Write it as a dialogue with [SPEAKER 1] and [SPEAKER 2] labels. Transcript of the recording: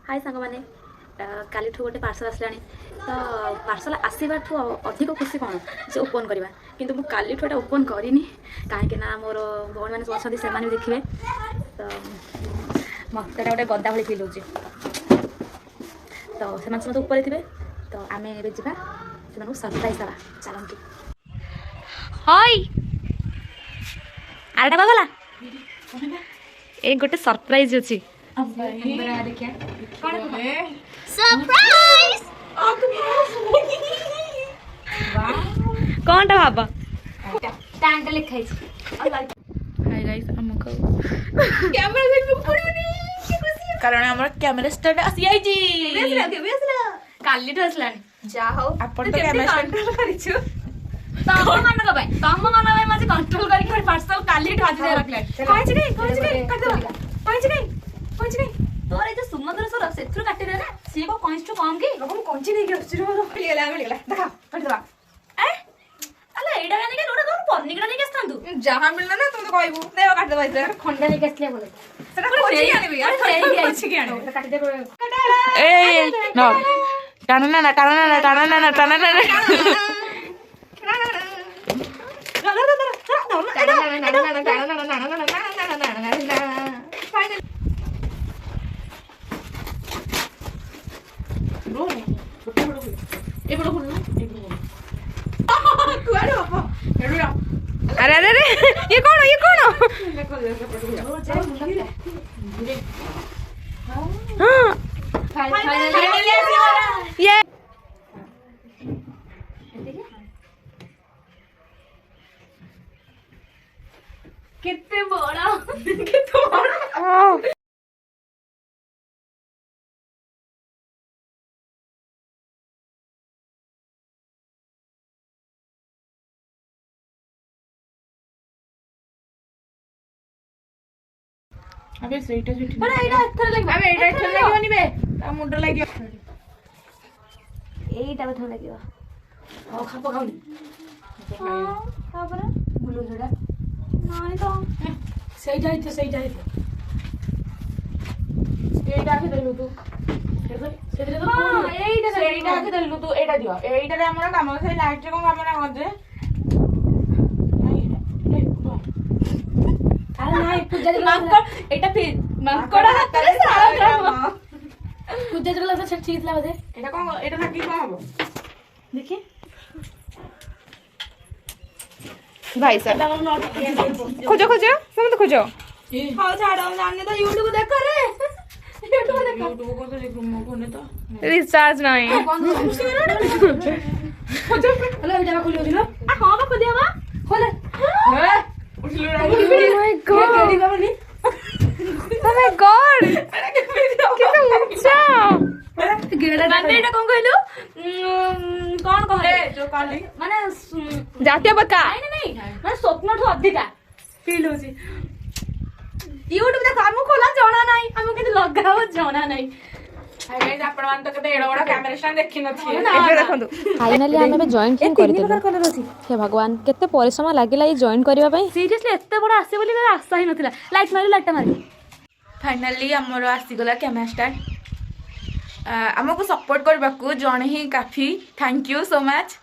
[SPEAKER 1] हाय सांग मैंने काली गोटे पार्सल आसला तो पार्सल आसवा अधिक खुशी कौन जे ओपन करवा किंतु मु काली एटा ओपन करनी कहीं मोर भौणी मैंने अच्छा से भी देखिए तो मत गोटे गदा भाई फिल हो तो से समस्त ऊपर थे तो आम जा सरप्राइज दवा चलती हई आरटा गला ए गोटे सरप्राइज अच्छी सरप्राइज कौन भाव टांग लिखाई हाय गाइस हमको कैमरा देखो पड़ोनी
[SPEAKER 2] कारण हमर कैमरा स्टैंड आसी आई जी
[SPEAKER 1] काली तो असला जा हो
[SPEAKER 2] अपन तो कैमरा स्टैंड करिछु
[SPEAKER 1] तम मन मत कंट्रोल करके पार्सल काली ठाजी दे रखले कहि काट दो कहि तोर ए जो सुमंदर सर सेथुर काटी दे ना सी को कॉइंस टू कम की हम कंची नहीं के मिलला देखा काट दवा ए अले एडा गाने के लोडा तोर पन्नीकड़ा नहीं के स्थान
[SPEAKER 2] जहां मिलना ना तुम तो कहबू देव काट दवा इधर
[SPEAKER 1] खंडा नहीं के असले बोले
[SPEAKER 2] सेटा कोची के आनिबे यार कोची के आनिबे
[SPEAKER 1] काट दे
[SPEAKER 2] ए नो टाना अरे अरे अरे ये कौन ये
[SPEAKER 1] कितने बड़ा
[SPEAKER 2] अबे सेटा सेठी
[SPEAKER 1] बड़ा एडा एथर लागबा
[SPEAKER 2] अबे एटा एथर लागिवनी बे ता मुंड लागियो
[SPEAKER 1] एटा बथो लागिबा ओ खाप खाउनी हां तापर बुलु झडा नाही तो सेटा
[SPEAKER 2] एटा के देलु तू सेटा तो एटा के देलु तू एटा दियो एटा रे हमर काम से लाइट रे कोन काम ना कोन
[SPEAKER 1] नाही पूजा मांकड एटा फिर मांकड हातरे सारा पूजा जला से ठीक ला बजे
[SPEAKER 2] एटा कोन एटा ना की कोन हबो
[SPEAKER 1] देखिए
[SPEAKER 2] भाई साहब खोजो खोजो
[SPEAKER 1] हां छाड़ो जाने तो YouTube देख रे
[SPEAKER 2] YouTube को तो देख मो कोने तो
[SPEAKER 1] रिचार्ज नहीं खोजो हेलो एटा खोलियो दिलो हां बा खोदिया बा खोले
[SPEAKER 2] Oh
[SPEAKER 1] my god! Oh my god! कितना ऊंचा! माने एटा कोन कहलु कोन कहले
[SPEAKER 2] जो काली
[SPEAKER 1] माने
[SPEAKER 2] जातिया बका
[SPEAKER 1] नहीं माने स्वप्न ठो अधिका फील होची YouTube देखो हमु खोला जणा नाही हमु किते लगाव जणा नाही
[SPEAKER 2] गाइस आपण मान तो कते एडा बडा कैमरा स्टैंड देखि नथि
[SPEAKER 3] एबे देखंतु फाइनली हमें जॉइन किन करदेलु
[SPEAKER 1] कलर अछि
[SPEAKER 3] हे भगवान केते परिश्रम लागिला ई जॉइन करबा पई
[SPEAKER 1] सीरियसली एते बडा आसे बोली आशा ही नथिला लाइट मारी
[SPEAKER 2] फाइनली हमर आसी गला कैमरा स्टैंड हमको सपोर्ट करबाकू जणे ही काफी थैंक यू सो मच